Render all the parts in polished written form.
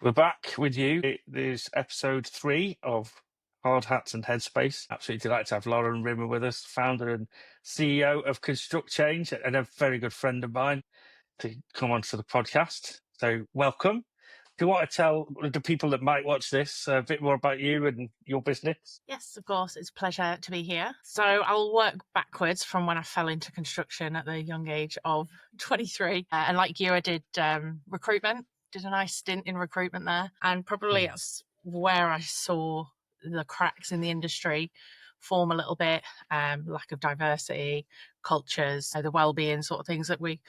We're back with you. It is episode 3 of Hard Hats and Headspace. Absolutely delighted to have Lauren Rimmer with us, founder and CEO of Construct Change, and a very good friend of mine to come onto the podcast. So welcome. Do you want to tell the people that might watch this a bit more about you and your business? Yes, of course. It's a pleasure to be here. So I'll work backwards from when I fell into construction at the young age of 23. And like you, I did recruitment, did a nice stint in recruitment there. And probably that's where I saw the cracks in the industry form a little bit, lack of diversity, cultures, the well-being sort of things that we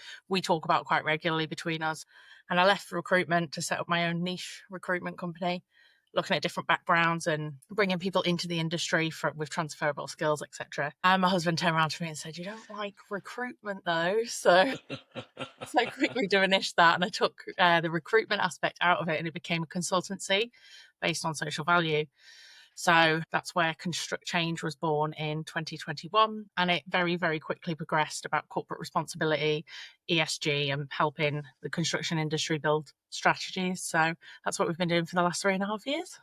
talk about quite regularly between us. And I left recruitment to set up my own niche recruitment company, looking at different backgrounds and bringing people into the industry with transferable skills, etc. And my husband turned around to me and said, "You don't like recruitment though." So I quickly diminished that, and I took the recruitment aspect out of it, and it became a consultancy based on social value. So that's where Construct Change was born in 2021. And it very, very quickly progressed about corporate responsibility, ESG, and helping the construction industry build strategies. So that's what we've been doing for the last 3.5 years.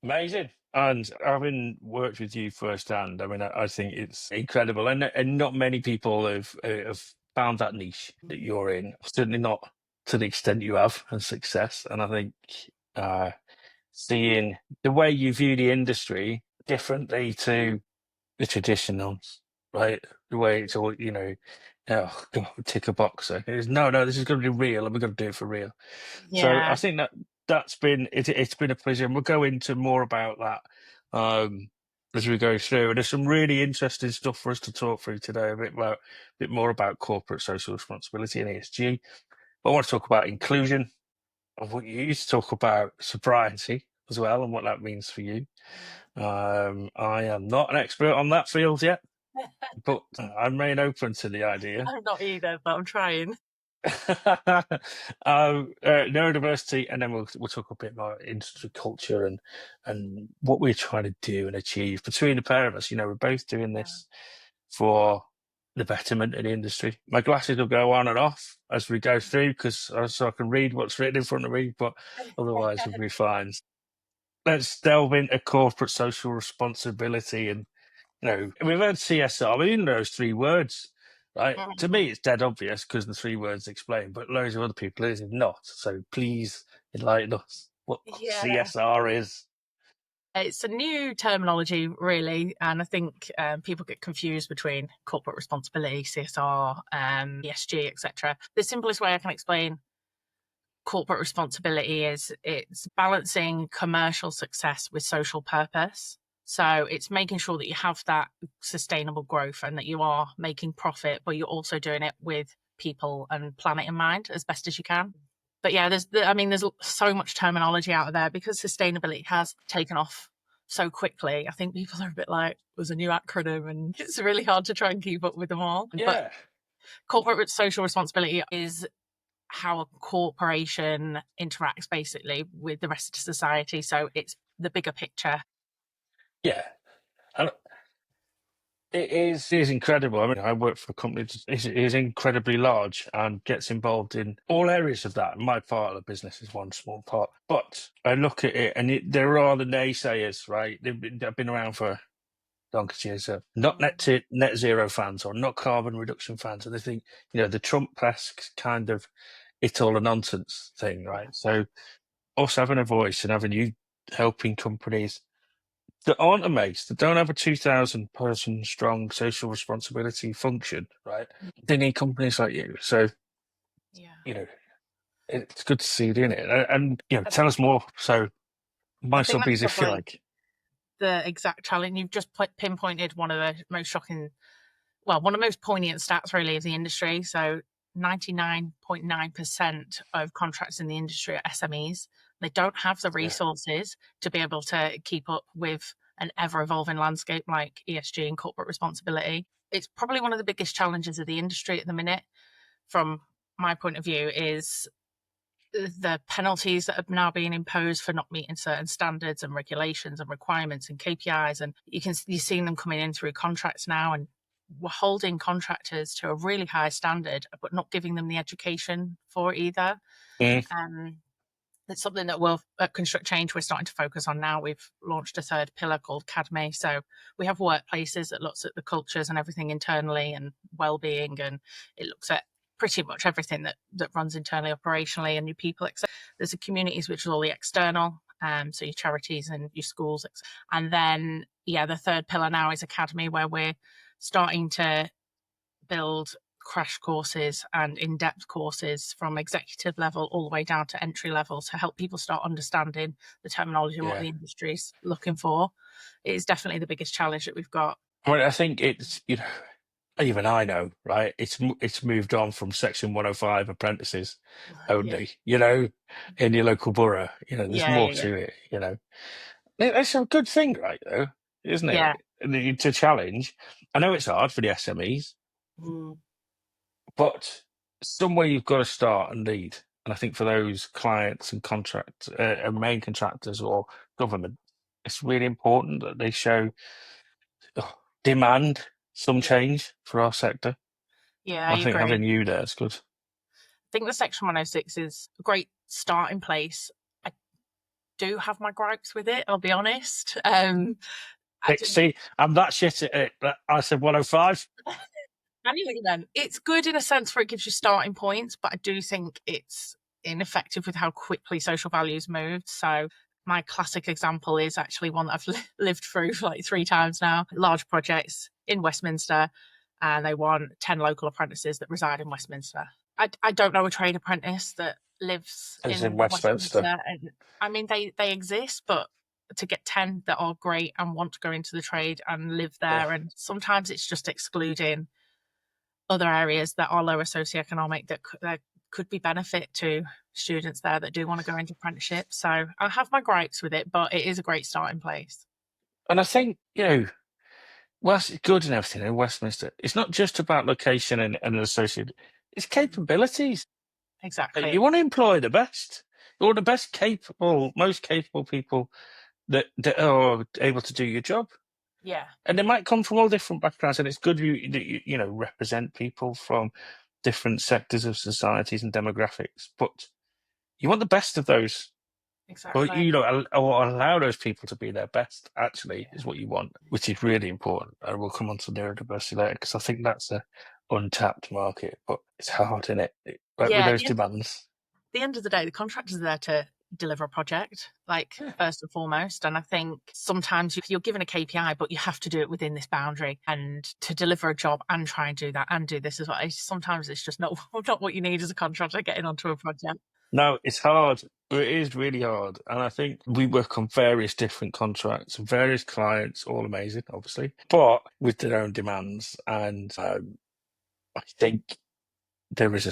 Amazing. And having worked with you firsthand, I mean, I think it's incredible. And not many people have found that niche that you're in, certainly not to the extent you have and success. And I think seeing the way you view the industry differently to the traditionals, right? The way it's all, oh, God, tick a box. It's, no, this is going to be real and we're going to do it for real. So I Yeah. think that's been it's been a pleasure, and we'll go into more about that as we go through. And there's some really interesting stuff for us to talk through today, a bit more about corporate social responsibility and ESG. But I want to talk about inclusion of what you used to talk about sobriety as well, and what that means for you. I am not an expert on that field yet, but I remain open to the idea. I'm not either, but I'm trying. Neurodiversity, and then we'll talk a bit more industry culture and what we're trying to do and achieve between the pair of us. We're both doing this for the betterment of the industry. My glasses will go on and off as we go through so I can read what's written in front of me, but otherwise we'll be fine. Let's delve into corporate social responsibility, and we've heard CSR. We didn't know those 3 words. Right. To me, it's dead obvious because the 3 words explain, but loads of other people it is not. So please enlighten us what CSR is. It's a new terminology, really, and I think people get confused between corporate responsibility, CSR, ESG, etc. The simplest way I can explain corporate responsibility is it's balancing commercial success with social purpose. So it's making sure that you have that sustainable growth and that you are making profit, but you're also doing it with people and planet in mind as best as you can. But yeah, there's so much terminology out there because sustainability has taken off so quickly. I think people are a bit like, there's a new acronym and it's really hard to try and keep up with them all. Yeah. But corporate social responsibility is how a corporation interacts basically with the rest of society. So it's the bigger picture. Yeah. And it is incredible. I mean, I work for a company that is incredibly large and gets involved in all areas of that. My part of the business is one small part. But I look at it and there are the naysayers, right? They've been around for donkey's years, not net zero fans or not carbon reduction fans. And they think, the Trump-esque kind of it's all a nonsense thing, right? So us having a voice and having you helping companies that aren't amazed, that don't have a 2,000 person strong social responsibility function, right? They need companies like you. So, it's good to see you doing it. And tell us more. So my subbies, if you like. The exact challenge. You've just pinpointed one of the most shocking, one of the most poignant stats really of the industry. So 99.9% of contracts in the industry are SMEs. They don't have the resources to be able to keep up with an ever-evolving landscape like ESG and corporate responsibility. It's probably one of the biggest challenges of the industry at the minute, from my point of view, is the penalties that are now being imposed for not meeting certain standards and regulations and requirements and KPIs. And you're seeing them coming in through contracts now, and we're holding contractors to a really high standard, but not giving them the education for it either. It's something that we'll at Construct Change we're starting to focus on now. We've launched a third pillar called Academy. So we have workplaces that looks at the cultures and everything internally and well-being, and it looks at pretty much everything that runs internally, operationally, and your people. There's the communities, which is all the external, so your charities and your schools. And then, the third pillar now is Academy, where we're starting to build crash courses and in-depth courses from executive level all the way down to entry level to help people start understanding the terminology and what the industry's looking for. It is definitely the biggest challenge that we've got. Well, I think it's, even I know, right? It's moved on from Section 105 apprentices only, in your local borough. There's more to it, That's a good thing, right, though, isn't Yeah. it? To challenge. I know it's hard for the SMEs, but somewhere you've got to start and lead. And I think for those clients and main contractors or government, it's really important that they show demand some change for our sector. Yeah, I I think agree. having you there is good. I think the Section 106 is a great starting place. I do have my gripes with it, I'll be honest. See, I'm that shit at it. I said 105. Anyway, then it's good in a sense where it gives you starting points, but I do think it's ineffective with how quickly social values moved. So my classic example is actually one that I've lived through like 3 times now. Large projects in Westminster, and they want 10 local apprentices that reside in Westminster. I don't know a trade apprentice that lives in Westminster. And I mean, they exist, but to get 10 that are great and want to go into the trade and live there, and sometimes it's just excluding other areas that are lower socioeconomic that could be benefit to students there that do want to go into apprenticeship. So I have my gripes with it, but it is a great starting place. And I think, whilst it's good and everything in Westminster, it's not just about location and associated, it's capabilities. Exactly. You want to employ the best. You want the best capable, most capable people that are able to do your job. Yeah. And they might come from all different backgrounds, and it's good you represent people from different sectors of societies and demographics. But you want the best of those. Exactly. Or allow those people to be their best, actually, is what you want, which is really important. And we'll come on to neurodiversity later, because I think that's a untapped market, but it's hard, isn't it? With those demands. At the end of the day, the contractors are there to deliver a project, first and foremost. And I think sometimes you're given a KPI, but you have to do it within this boundary. And to deliver a job and try and do that and do this as well, sometimes it's just not what you need as a contractor getting onto a project. No, it's hard. It is really hard. And I think we work on various different contracts, various clients, all amazing, obviously, but with their own demands. And I think there's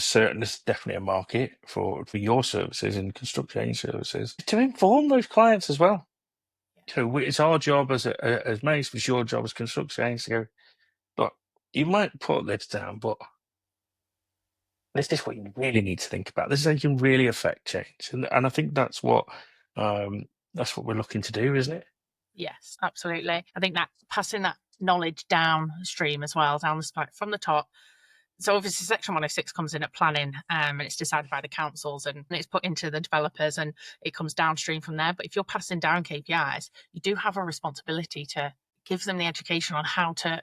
definitely a market for your services and construction services to inform those clients as well. It's our job as mates, it's your job as construction to go, look, you might put this down, but this is what you really need to think about. This is how you can really affect change. And I think that's what we're looking to do, isn't it? Yes, absolutely. I think that passing that knowledge downstream as well, down the spike from the top. So obviously Section 106 comes in at planning, and it's decided by the councils and it's put into the developers and it comes downstream from there. But if you're passing down KPIs, you do have a responsibility to give them the education on how to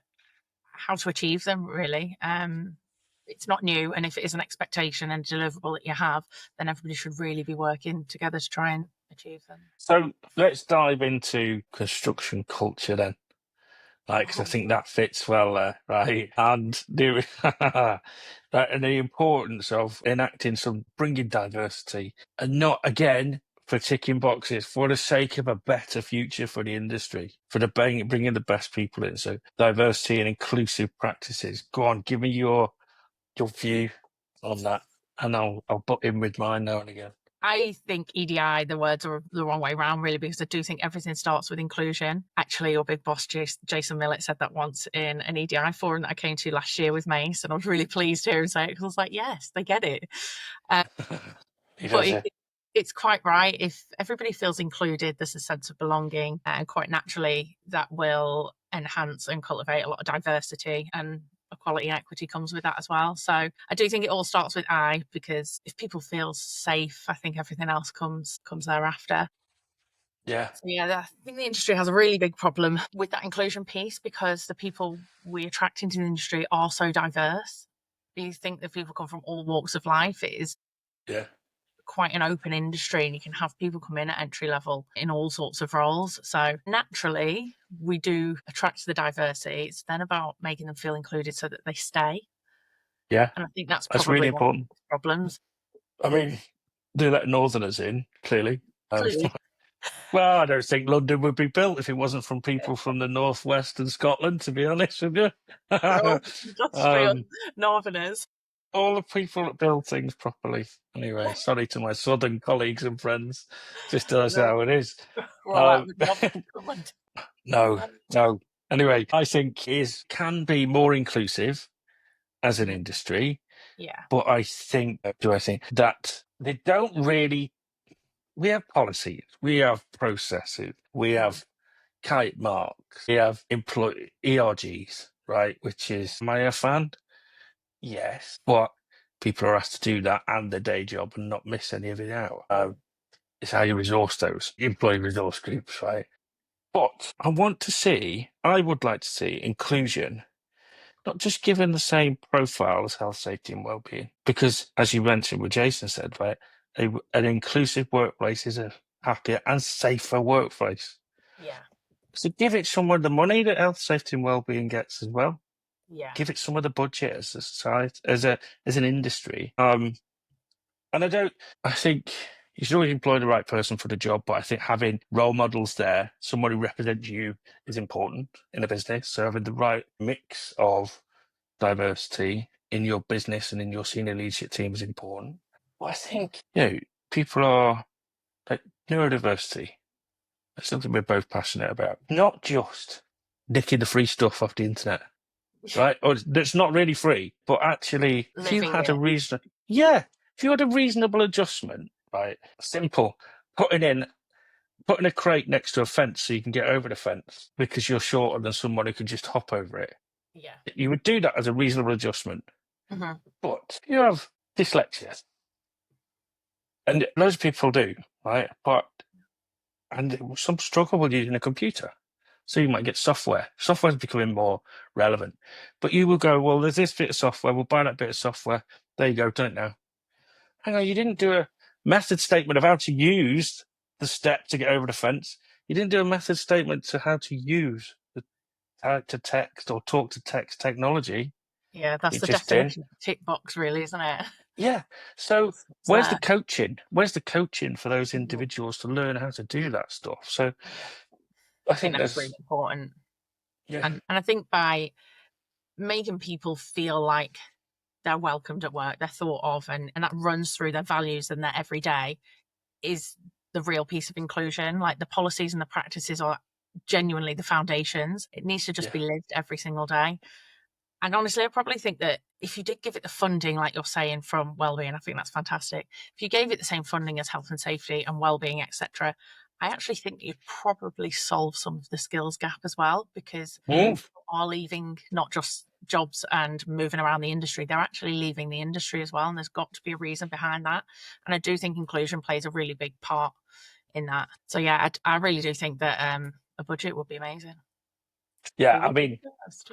achieve them, really. It's not new, and if it is an expectation and deliverable that you have, then everybody should really be working together to try and achieve them. So let's dive into construction culture then. Because I think that fits well there, right? And the importance of bringing diversity, and not again for ticking boxes, for the sake of a better future for the industry, for bringing the best people in. So diversity and inclusive practices. Go on, give me your view on that, and I'll butt in with mine now and again. I think EDI, the words are the wrong way around, really, because I do think everything starts with inclusion. Actually, your big boss, Jason Millett, said that once in an EDI forum that I came to last year with Mace, and I was really pleased to hear him say it, because I was like, yes, they get it. It's quite right. If everybody feels included, there's a sense of belonging, and quite naturally that will enhance and cultivate a lot of diversity. And equality and equity comes with that as well. So I do think it all starts with I, because if people feel safe, I think everything else comes thereafter. Yeah. So yeah, I think the industry has a really big problem with that inclusion piece, because the people we attract into the industry are so diverse. You think that people come from all walks of life. It is Yeah. quite an open industry, and you can have people come in at entry level in all sorts of roles. So naturally, we do attract the diversity. It's then about making them feel included so that they stay. Yeah. And I think that's That's probably really one of important. the problems. I mean, do let Northerners in, clearly. Clearly, Well, I don't think London would be built if it wasn't from people from the northwest and Scotland, to be honest with you. we're all industrial um, northerners. all the people that build things properly. Anyway, sorry to my southern colleagues and friends. Just that's how it is. We're all out Um, with the job in Scotland. no, no. Anyway, I think is can be more inclusive as an industry, Yeah. but I think that they don't really. We have policies, we have processes, we have kite marks, we have employee ERGs, right? Which is, am I a fan? Yes, but people are asked to do that and their day job and not miss any of it out. It's how you resource those employee resource groups, right? But I would like to see inclusion, not just given the same profile as health, safety, and well-being, because as you mentioned, what Jason said, right, an inclusive workplace is a happier and safer workplace. Yeah. So give it some of the money that health, safety, and well-being gets as well. Yeah. Give it some of the budget as a society, as an industry. And I think you should always employ the right person for the job, but I think having role models there, someone who represents you, is important in a business. So having the right mix of diversity in your business and in your senior leadership team is important. But I think, people are like neurodiversity. That's something we're both passionate about. Not just nicking the free stuff off the internet, right? Or that's not really free, but actually, if you Living had it. if you had a reasonable adjustment, right? Simple, putting a crate next to a fence so you can get over the fence because you're shorter than someone who can just hop over it. Yeah. You would do that as a reasonable adjustment. Mm-hmm. But you have dyslexia, and loads of people do, right? And some struggle with using a computer. So you might get software. Software's becoming more relevant. But you will go, well, there's this bit of software, we'll buy that bit of software. There you go, done it now. Hang on, you didn't do a method statement of how to use the step to get over the fence. You didn't do a method statement to how to use the to text or talk to text technology. Yeah, that's You the just did. definition of tick box, really, isn't it? Yeah. So It's where's the there. coaching? Where's the coaching for those Mhm. individuals to learn how to do that stuff? So Yeah, I I think think that's really there's important. yeah. And I think by making people feel like they're welcomed at work, they're thought of, and that runs through their values and their everyday, is the real piece of inclusion. Like, the policies and the practices are genuinely the foundations. It needs to just Yeah. be lived every single day. And honestly, I probably think that if you did give it the funding, like you're saying, from wellbeing, I think that's fantastic. If you gave it the same funding as health and safety and wellbeing, etc., I actually think you'd probably solve some of the skills gap as well, because Mm. people are leaving not just jobs and moving around the industry, they're actually leaving the industry as well. And there's got to be a reason behind that. And I do think inclusion plays a really big part in that. So yeah, I really do think that a budget would be amazing. Yeah, We I would be mean, the first.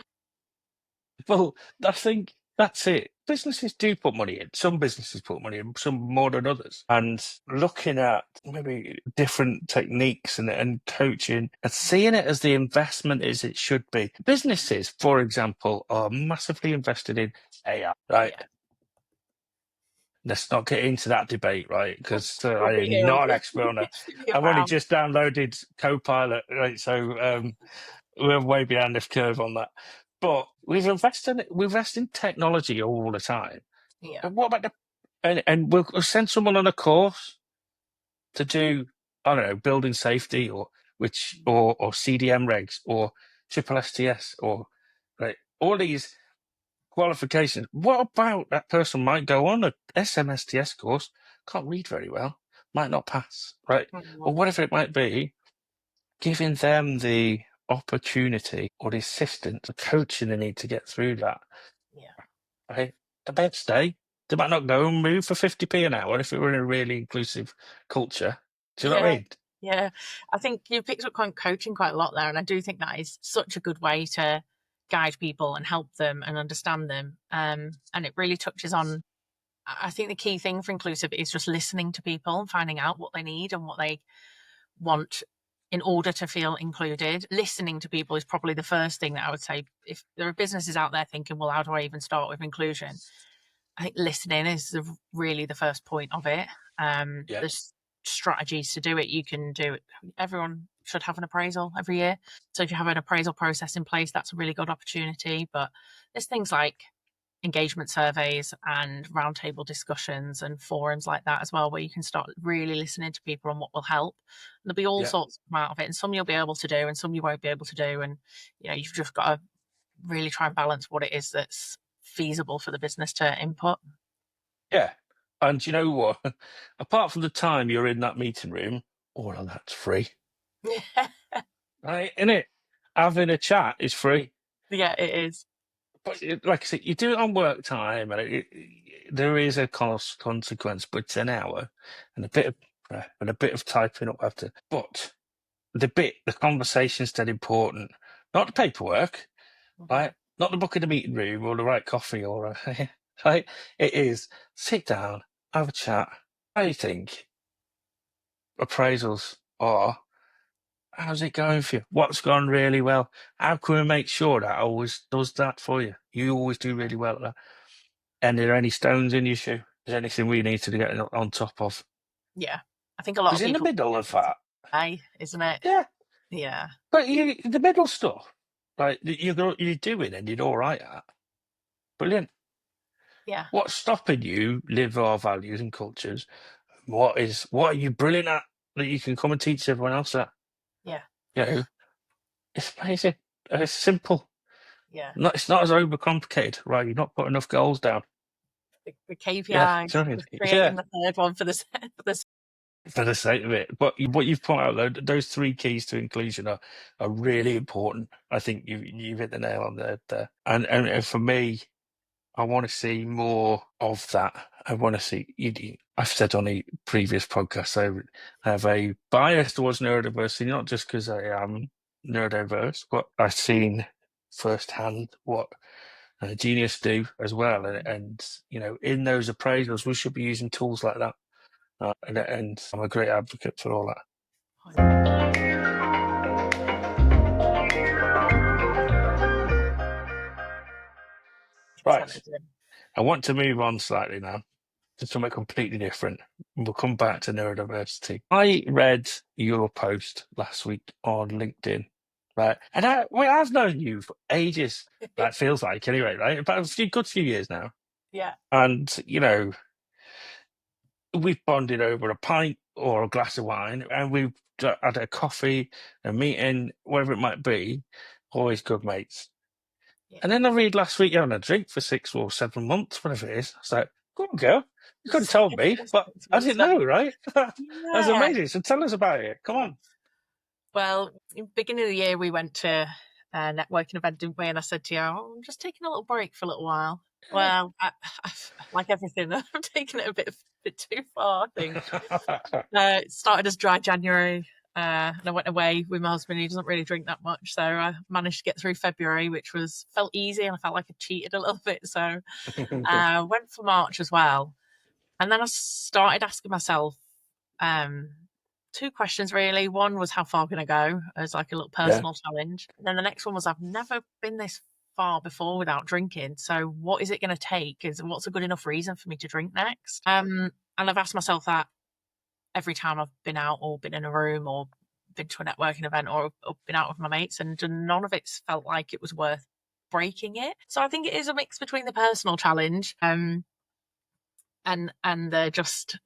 well, I think that's it. Businesses do put money in. Some businesses put money in, some more than others. And looking at maybe different techniques and coaching and seeing it as the investment as it should be. Businesses, for example, are massively invested in AI, right? Yeah. Let's not get into that debate, right? Because We'll I be am here not an expert on it. I've only around. just downloaded Copilot, right? So we're way behind the curve on that. But we invest in technology all the time. Yeah. And what about and we'll send someone on a course to do, I don't know, building safety or CDM regs or triple STS or right, all these qualifications. What about that person might go on a SMSTS course, can't read very well, might not pass, right? Or Mhm. whatever it might be, giving them the opportunity or the assistance, the coaching they need to get through that. Yeah. Right? They might stay. They might not go and move for 50p an hour if it were in a really inclusive culture. Do you know what I mean? Yeah. I think you picked up on coaching quite a lot there, and I do think that is such a good way to guide people and help them and understand them. And it really touches on, I think the key thing for inclusive is just listening to people and finding out what they need and what they want in order to feel included. Listening to people is probably the first thing that I would say. If there are businesses out there thinking, well, how do I even start with inclusion? I think listening is really the first point of it. Yeah. There's strategies to do it. You can do it. Everyone should have an appraisal every year. So if you have an appraisal process in place, that's a really good opportunity. But there's things like engagement surveys and roundtable discussions and forums like that as well, where you can start really listening to people on what will help. And there'll be all Yeah. sorts come out of it, and some you'll be able to do and some you won't be able to do. And you've just got to really try and balance what it is that's feasible for the business to input. Yeah. And you know what? Apart from the time you're in that meeting room, all of that's free. Right? Innit? Having a chat is free. Yeah, it is. But like I said, you do it on work time, and there is a consequence, but it's an hour and a bit of prep and a bit of typing up after. But the conversation's dead important, not the paperwork, right? Not the book in the meeting room or the right coffee or right. It is sit down, have a chat. How do you think appraisals are? How's it going for you? What's gone really well? How can we make sure that always does that for you? You always do really well at that. And are there any stones in your shoe? Is there anything we need to get on top of? Yeah, I think a lot of Because in the people, middle of that, isn't it? yeah. Yeah. But the middle stuff, like you're doing and you're all right at. Brilliant. Yeah. What's stopping you live our values and cultures? What are you brilliant at that you can come and teach everyone else at? Yeah. It's amazing. It's simple. Yeah. It's not as overcomplicated, right? You've not put enough goals down. The Yeah, KPIs, sorry. creating the third one for the For the sake of it. But what you've pointed out, though, those three keys to inclusion are really important. I think you've hit the nail on the head there. And for me, I want to see more of that. I want to see. I've said on a previous podcast, I have a bias towards neurodiversity, not just because I am neurodiverse, but I've seen firsthand what Genius do as well. And in those appraisals, we should be using tools like that. And I'm a great advocate for all that. Right. I want to move on slightly now to something completely different. We'll come back to neurodiversity. I read your post last week on LinkedIn, right? And I've known you for ages. That feels like anyway, right? About a good few years now. Yeah. And we've bonded over a pint or a glass of wine, and we've had a coffee, a meeting, whatever it might be. Always good mates. Yeah. And then I read last week you're on a drink for 6 or 7 months, whatever it is. I was like, go on, girl. You could have told me, but I didn't know, right? That's amazing. So tell us about it. Come on. Well, in the beginning of the year, we went to a networking event, didn't we? And I said to you, I'm just taking a little break for a little while. Well, like everything, I'm taking it a bit too far, I think. It started as dry January, and I went away with my husband. He doesn't really drink that much, so I managed to get through February, which felt easy, and I felt like I cheated a little bit. So went for March as well, and then I started asking myself two questions really. One was, how far can I go, as like a little personal challenge, and then the next one was, I've never been this far before without drinking, so what is it going to take? What's a good enough reason for me to drink next? And I've asked myself that every time I've been out or been in a room or been to a networking event or been out with my mates, and none of it's felt like it was worth breaking it. So I think it is a mix between the personal challenge and just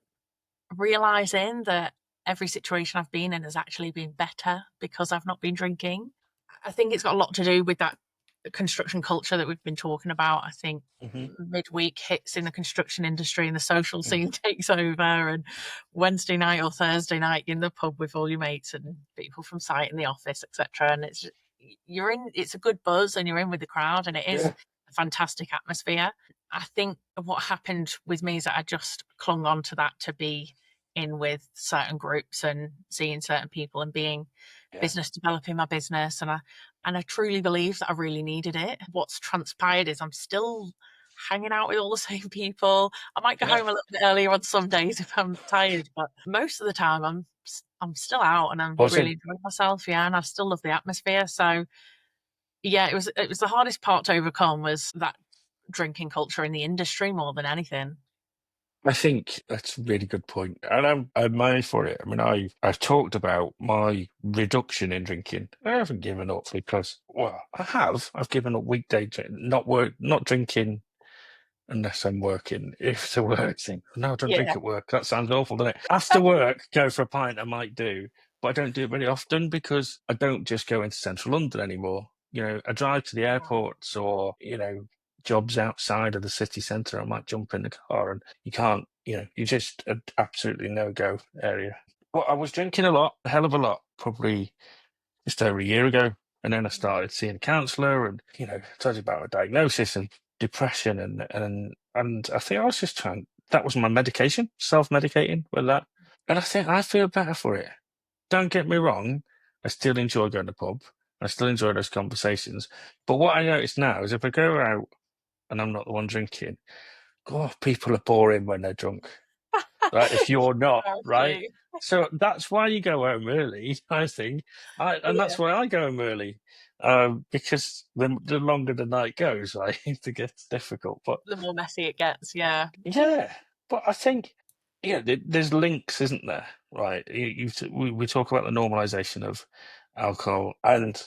realizing that every situation I've been in has actually been better because I've not been drinking. I think it's got a lot to do with that construction culture that we've been talking about. I think midweek hits in the construction industry and the social scene takes over, and Wednesday night or Thursday night in the pub with all your mates and people from site in the office, etc. And it's you're in, it's a good buzz and you're in with the crowd, and it is a fantastic atmosphere. I think what happened with me is that I just clung on to that to be in with certain groups and seeing certain people and being business, developing my business. And I truly believe that I really needed it. What's transpired is I'm still hanging out with all the same people. I might go home a little bit earlier on some days if I'm tired, but most of the time I'm still out and I'm really enjoying myself. Yeah, and I still love the atmosphere. So yeah, it was the hardest part to overcome was that drinking culture in the industry more than anything. I think that's a really good point, and I'm admired for it. I mean, I've talked about my reduction in drinking. I haven't given up because, well, I have. I've given up weekday not drinking unless I'm working. If it's a work thing, no, I don't drink Yeah. at work. That sounds awful, doesn't it? After work, go for a pint. I might do, but I don't do it very often because I don't just go into central London anymore. I drive to the airports or jobs outside of the city centre. I might jump in the car, and you can't. You just an absolutely no go area. Well, I was drinking a lot, a hell of a lot, probably just over a year ago. And then I started seeing a counsellor and, told you about a diagnosis and depression and I think I was just that was my medication, self-medicating with that. And I think I feel better for it. Don't get me wrong, I still enjoy going to the pub. I still enjoy those conversations. But what I notice now is if I go out and I'm not the one drinking, God, people are boring when they're drunk. Right? If you're not, right? Absolutely. So that's why you go home early, I think. And Yeah. that's why I go home early. Because the longer the night goes, right, it gets difficult. But The more messy it gets. Yeah. yeah, but I think, there's links, isn't there? Right? We talk about the normalization of alcohol and,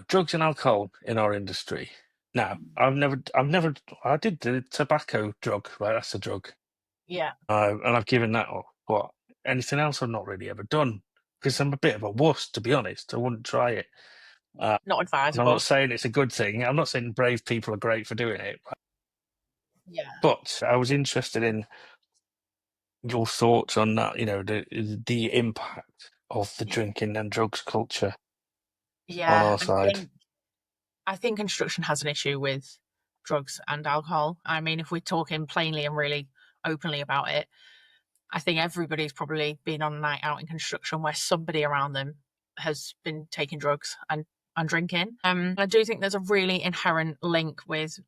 drugs and alcohol in our industry. Now, I did the tobacco drug, right? That's a drug. Yeah. And I've given that up. But anything else I've not really ever done because I'm a bit of a wuss, to be honest. I wouldn't try it. Not And I'm not advisable. saying it's a good thing. I'm not saying brave people are great for doing it. Yeah. But I was interested in your thoughts on that, the impact of the drinking and drugs culture on Yeah. our side. I think construction has an issue with drugs and alcohol. I mean, if we're talking plainly and really openly about it, I think everybody's probably been on a night out in construction where somebody around them has been taking drugs and drinking. I do think there's a really inherent link with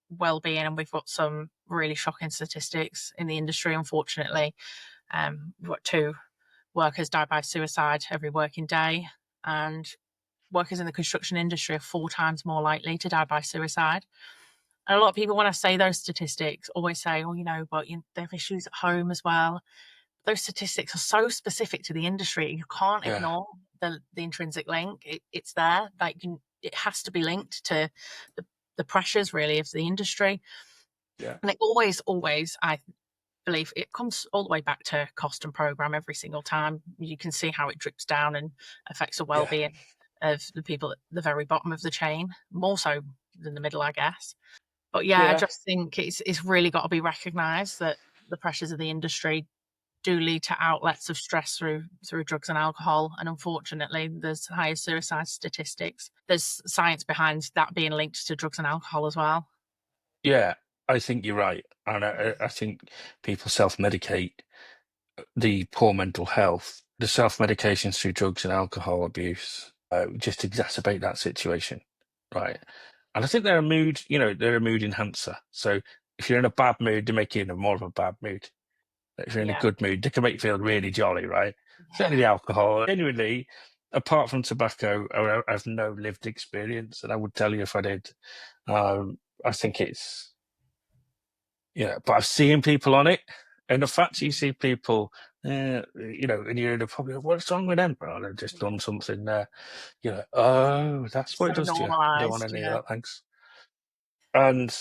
well-being, and we've got some really shocking statistics in the industry, unfortunately. We've got 2 workers die by suicide every working day, and workers in the construction industry are 4 times more likely to die by suicide. And a lot of people, when I say those statistics, always say, "Oh, but they have issues at home as well." Those statistics are so specific to the industry. You can't Yeah, ignore the intrinsic link. It's there. It has to be linked to the pressures really of the industry. yeah, And it always, I believe, it comes all the way back to cost and program every single time. You can see how it drips down and affects the yeah, well-being of the people at the very bottom of the chain, more so than the middle, I guess. But yeah, I yeah, just think it's really got to be recognised that the pressures of the industry do lead to outlets of stress through drugs and alcohol, and unfortunately there's higher suicide statistics. There's science behind that being linked to drugs and alcohol as well. yeah. I think you're right. And I think people self-medicate the poor mental health, the self-medications through drugs and alcohol abuse just exacerbate that situation, right? And I think they're a mood enhancer. So if you're in a bad mood, they make you in a more of a bad mood. If you're in a Yeah. good mood, they can make you feel really jolly, right? Yeah. Certainly the alcohol. Genuinely, apart from tobacco, I have no lived experience, and I would tell you if I did. I think it's but I've seen people on it, and the fact you see people, and you're in the pub, what's wrong with them? Well, they've just done something there. You're like, oh, that's what So it does to you. Don't want normalized. any of Yeah. that, thanks. And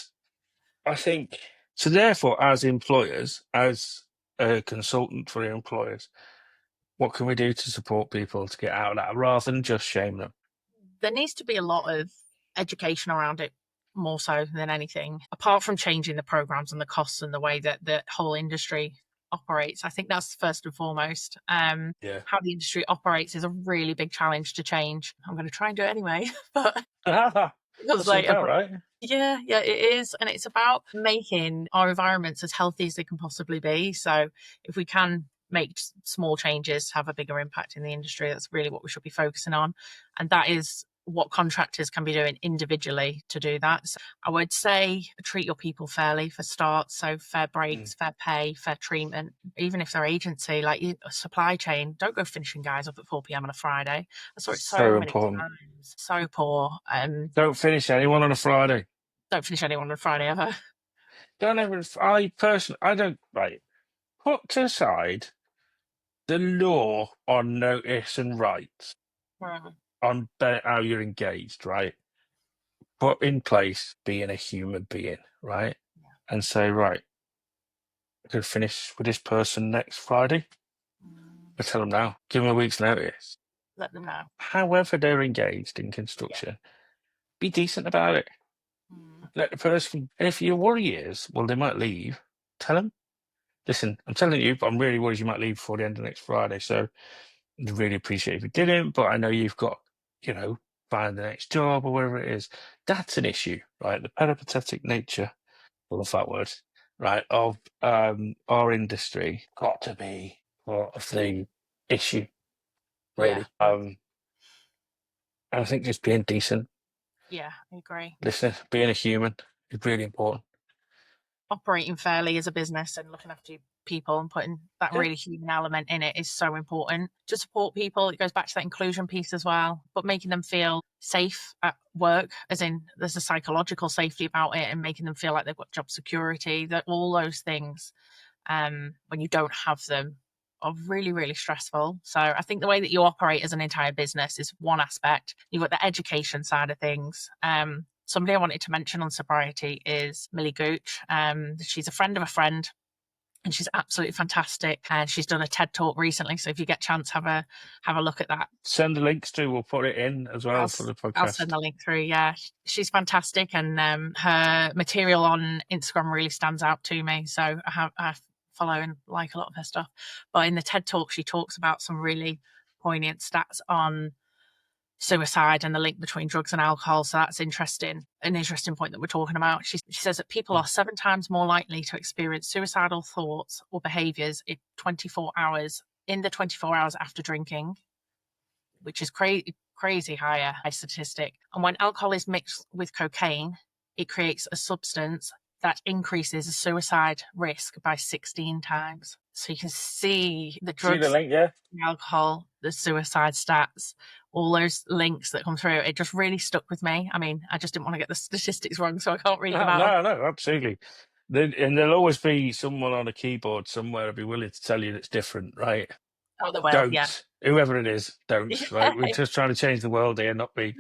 I think so. Therefore, as employers, as a consultant for your employers, what can we do to support people to get out of that rather than just shame them? There needs to be a lot of education around it more so than anything, apart from changing the programs and the costs and the way that the whole industry operates. I think that's first and foremost. Yeah. How the industry operates is a really big challenge to change. I'm going to try and do it anyway, but That's about right. yeah, it is. And it's about making our environments as healthy as they can possibly be. So if we can make small changes, have a bigger impact in the industry, that's really what we should be focusing on. And that is what contractors can be doing individually to do that. So I would say treat your people fairly for starts. So fair breaks, fair pay, fair treatment, even if they're agency, like supply chain, don't go finishing guys up at 4 p.m. on a Friday. I saw it so many important. times. So poor. Don't finish anyone on a Friday. Don't finish anyone on a Friday ever. Don't ever. I personally, I don't. Right. Put aside the law on notice and rights on how you're engaged, right? Put in place being a human being, right? Yeah. And say, right, I could finish with this person next Friday. I tell them now, give them a week's notice. Let them know. However they're engaged in construction, be decent about it. Let the person, and if your worry is, well, they might leave, tell them, listen, I'm telling you, but I'm really worried you might leave before the end of next Friday. So I'd really appreciate if you didn't, but I know you've got, find the next job or whatever it is. That's an issue, right? The peripatetic nature, full of that word, right, of our industry got to be part of the issue, really. And I think just being decent, Yeah, I agree. listen, being a human is really important. Operating fairly as a business and looking after people and putting that really human element in it is so important to support people. It goes back to that inclusion piece as well, but making them feel safe at work, as in there's a psychological safety about it, and making them feel like they've got job security, that all those things, when you don't have them, are really, really stressful. So I think the way that you operate as an entire business is one aspect. You've got the education side of things. Somebody I wanted to mention on Sobriety is Millie Gooch. She's a friend of a friend, and she's absolutely fantastic. And she's done a TED talk recently. So if you get a chance, have a look at that. Send the links to, we'll put it in as well for the podcast. I'll send the link through. Yeah, she's fantastic, and her material on Instagram really stands out to me. So I follow and like a lot of her stuff. But in the TED talk, she talks about some really poignant stats on suicide and the link between drugs and alcohol. So that's interesting, an interesting point that we're talking about. She says that people are 7 times more likely to experience suicidal thoughts or behaviors in 24 hours after drinking, which is crazy high statistic. And when alcohol is mixed with cocaine, it creates a substance that increases the suicide risk by 16 times. So you can see the drugs, the link, yeah? the alcohol, the suicide stats, all those links that come through. It just really stuck with me. I mean, I just didn't want to get the statistics wrong, so I can't read them out. No, absolutely. And there'll always be someone on a keyboard somewhere who'll be willing to tell you it's different, right? Oh, there will, Don't. yeah. Whoever it is, don't, right? We're just trying to change the world here, not be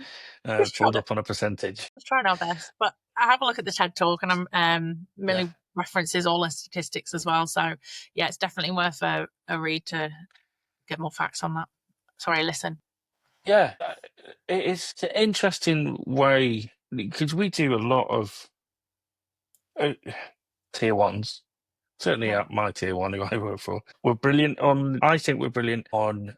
pulled up on a percentage. Let's try our best. But I have a look at the TED Talk, and I'm Millie references all the statistics as well. So yeah, it's definitely worth a read to get more facts on that. Sorry, listen. Yeah, it's an interesting way, because we do a lot of tier ones. Certainly at my tier one who I work for. I think we're brilliant on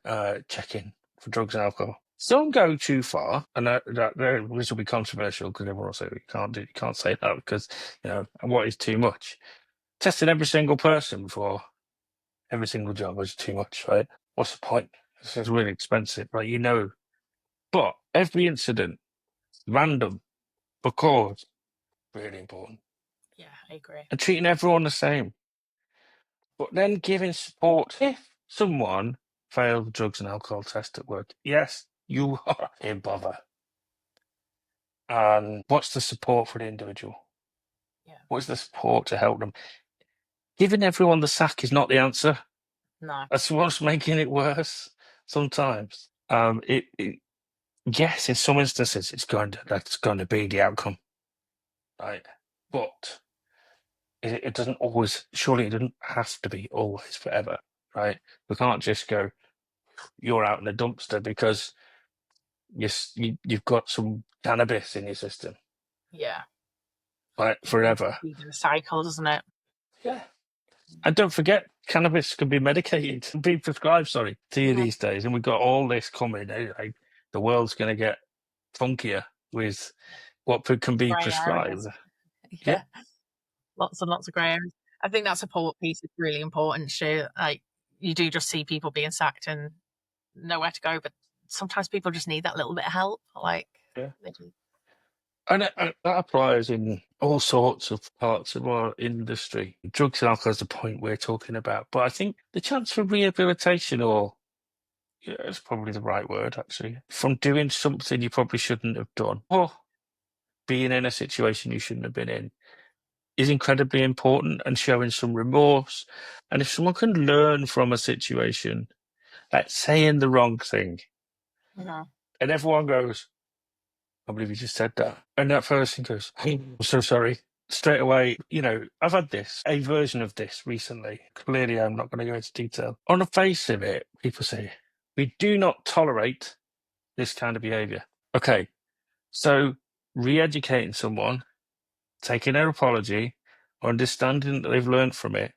checking for drugs and alcohol. Some go too far, and this will be controversial because everyone will say you can't say that because, what is too much? Testing every single person for every single job is too much, right? What's the point? It's really expensive, right? But every incident, random, because really important. Yeah, I agree. And treating everyone the same. But then giving support if someone failed the drugs and alcohol test at work. Yes, you are a bother. And what's the support for the individual? Yeah. What's the support to help them? Giving everyone the sack is not the answer. No. That's what's making it worse sometimes. Yes, in some instances, that's going to be the outcome, right? But it doesn't always. Surely, it doesn't have to be always forever, right? We can't just go, you're out in the dumpster because you've got some cannabis in your system, Yeah. right? Forever. The cycle, doesn't it? Yeah. And don't forget, cannabis can be medicated, be prescribed, sorry, to you Mhm. these days. And we've got all this coming. Like, the world's going to get funkier with what can be Grey prescribed. areas. Yeah, Yeah, lots and lots of grey areas. I think that support piece is really important. Too. Like you do just see people being sacked and nowhere to go, but sometimes people just need that little bit of help. Like yeah. they do. And that applies in all sorts of parts of our industry. Drugs and alcohol is the point we're talking about. But I think the chance for rehabilitation, or yeah, it's probably the right word, actually, from doing something you probably shouldn't have done, or being in a situation you shouldn't have been in, is incredibly important, and showing some remorse. And if someone can learn from a situation, like saying the wrong thing, Mhm. and everyone goes, I believe you just said that. And that person goes, I'm so sorry. Straight away, I've had a version of this recently. Clearly, I'm not going to go into detail. On the face of it, people say, we do not tolerate this kind of behavior. Okay, so re-educating someone, taking their apology, understanding that they've learned from it,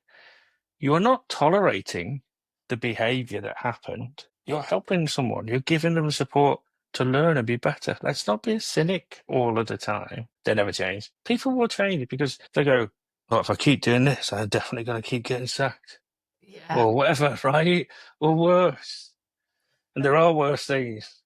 you are not tolerating the behavior that happened. You're helping someone. You're giving them support to learn and be better. Let's not be a cynic all of the time. They never change. People will change because they go, well, if I keep doing this, I'm definitely going to keep getting sacked Yeah, or whatever, right? Or worse. And there are worse things.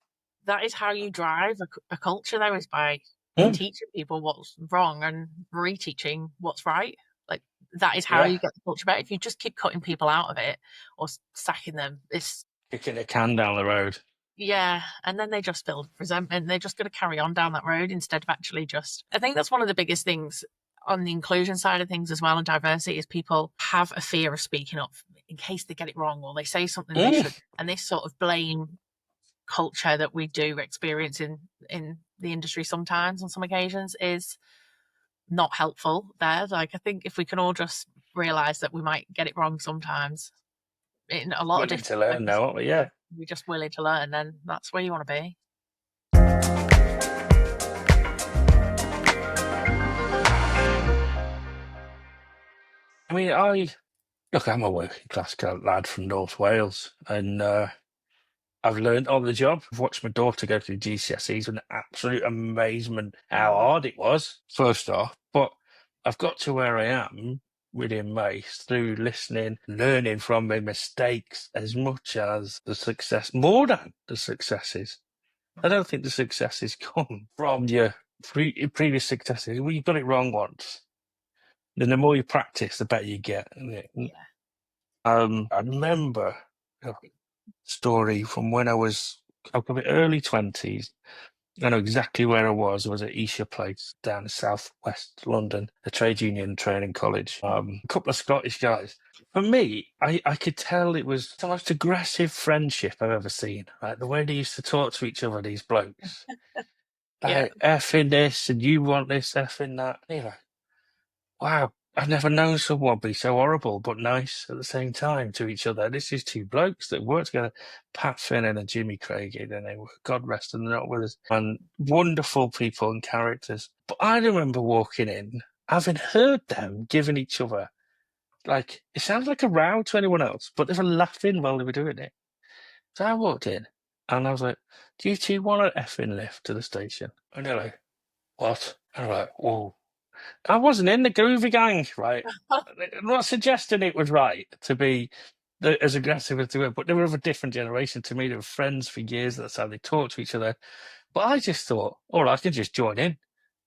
that is how you drive a culture, though, is by Mm, teaching people what's wrong and reteaching what's right. Like that is how yeah. you get the culture better. If you just keep cutting people out of it or sacking them, it's Kicking a can down the road. yeah, and then they just build resentment. They're just going to carry on down that road instead of actually just. I think that's one of the biggest things on the inclusion side of things as well, and diversity is people have a fear of speaking up in case they get it wrong or they say something they Mm. should, and this sort of blame culture that we do experience in the industry sometimes on some occasions is not helpful there. Like I think if we can all just realize that we might get it wrong sometimes in a lot of Willing different to learn ways, now, aren't we? Yeah. we're just willing to learn, then that's where you want to be. I mean, look, I'm a working class lad from North Wales, and I've learned on the job. I've watched my daughter go through GCSEs with absolute amazement how Mm. hard it was, first off. But I've got to where I am within Mace through listening, learning from my mistakes as much as the success, more than the successes. I don't think the successes come from your previous successes. Well, you got it wrong once. Then the more you practice, the better you get. Isn't it? Yeah. I remember a story from when I was probably early 20s. I know exactly where I was. I was at Esher Place down in southwest London, a trade union training college. A couple of Scottish guys. For me, I could tell it was the most aggressive friendship I've ever seen. Like the way they used to talk to each other, these blokes. Yeah. Like, effing this, and you want this, effing that. You know, wow, I've never known someone be so horrible but nice at the same time to each other. This is two blokes that work together, Pat Finnan and Jimmy Craigie. Then they were, God rest them, they're not with us, and wonderful people and characters. But I remember walking in, having heard them giving each other, like, it sounds like a row to anyone else, but they were laughing while they were doing it. So I walked in and I was like, do you two want an effing lift to the station? And they're like, what? And I'm like, whoa. I wasn't in the groovy gang, right? I'm not suggesting it was right to be as aggressive as they were, but they were of a different generation to me. They were friends for years. That's how they talked to each other. But I just thought, all right, I can just join in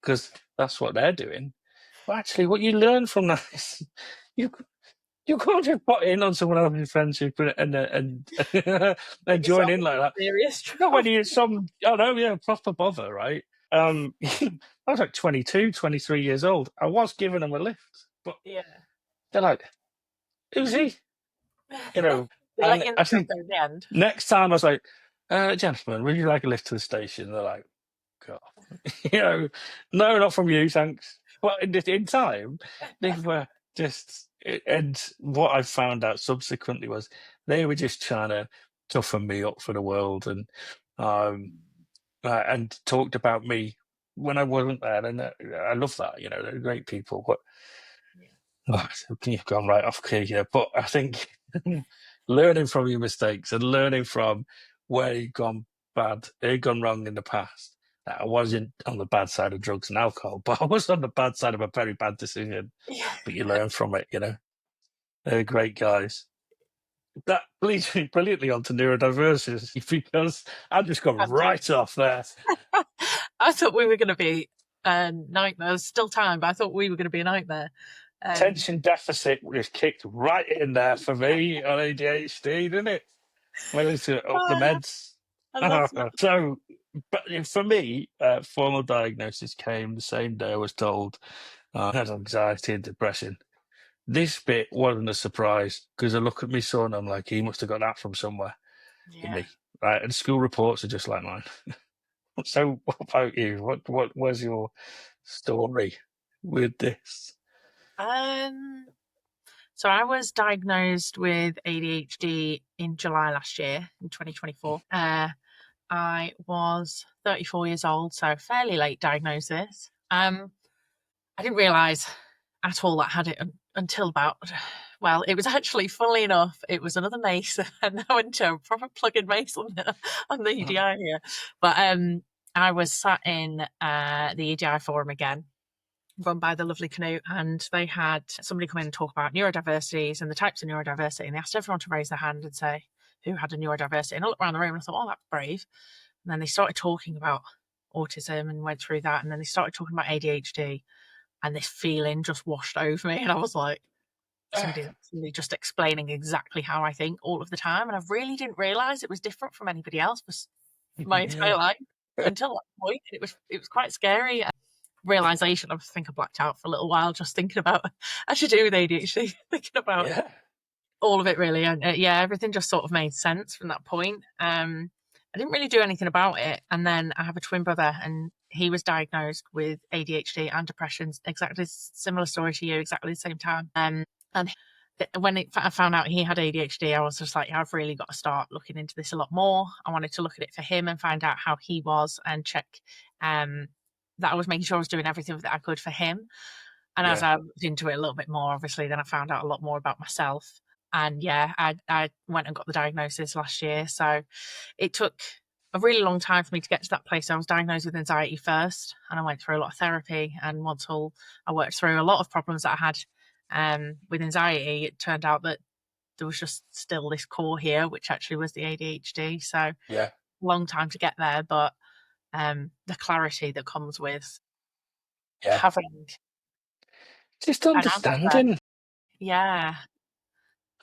because that's what they're doing. But actually, what you learn from that is you you can't just put in on someone else's friendship and Get and join yourself in into like that. serious Not trouble. when you're I know, yeah, proper bother, right? I was like 22, 23 years old. I was giving them a lift, but Yeah. they're like, who's he? You know, They let and you in I the think in the end. next time I was like, gentlemen, would you like a lift to the station? They're like, God, no, not from you, thanks. Well, in time, they were just, and what I found out subsequently was they were just trying to toughen me up for the world, and talked about me when I wasn't there, and I love that. They're great people. But Yeah. Oh, you've gone right off key here, but I think learning from your mistakes and learning from where you've gone wrong in the past. I wasn't on the bad side of drugs and alcohol, but I was on the bad side of a very bad decision. Yeah. But you learn from it, They're great guys. That leads me brilliantly onto neurodiversity because I've just gone Tangent. right off there. I thought we were going to be a nightmare. There's still time, but I thought we were going to be a nightmare. Attention deficit just kicked right in there for me on ADHD, didn't it? When it's up the Ah, meds. I love that. So, but for me, formal diagnosis came the same day I was told I had anxiety and depression. This bit wasn't a surprise because I look at my son, I'm like, he must have got that from somewhere in Yeah. me, right? And school reports are just like mine. So, what about you? What was your story with this? Um. So I was diagnosed with ADHD in July last year, in 2024. I was 34 years old, so fairly late diagnosis. I didn't realise at all that I had it until about, well, it was actually, funnily enough, it was another mace, and I went to a proper plug-in mace on the EDI here. But I was sat in the EDI forum again, run by the lovely Canute, and they had somebody come in and talk about neurodiversities and the types of neurodiversity, and they asked everyone to raise their hand and say who had a neurodiversity. And I looked around the room and I thought, oh, that's brave. And then they started talking about autism and went through that, and then they started talking about ADHD, and this feeling just washed over me, and I was like, somebody's actually just explaining exactly how I think all of the time, and I really didn't realize it was different from anybody else for my entire life until that point. And it was quite scary. Realization. I think I blacked out for a little while just thinking about I should do with ADHD, thinking about Yeah. all of it really, and yeah, everything just sort of made sense from that point. I didn't really do anything about it, and then I have a twin brother, and he was diagnosed with ADHD and depression, exactly similar story to you, exactly the same time. And when I found out he had ADHD, I was just like, I've really got to start looking into this a lot more. I wanted to look at it for him and find out how he was and check that I was making sure I was doing everything that I could for him. And as Yeah. I looked into it a little bit more, obviously, then I found out a lot more about myself. And yeah, I went and got the diagnosis last year. So it took a really long time for me to get to that place. I was diagnosed with anxiety first, and I went through a lot of therapy. And once I worked through a lot of problems that I had with anxiety, it turned out that there was just still this core here, which actually was the ADHD. So Yeah. long time to get there, but the clarity that comes with Yeah. having Just an answer. understanding. Yeah.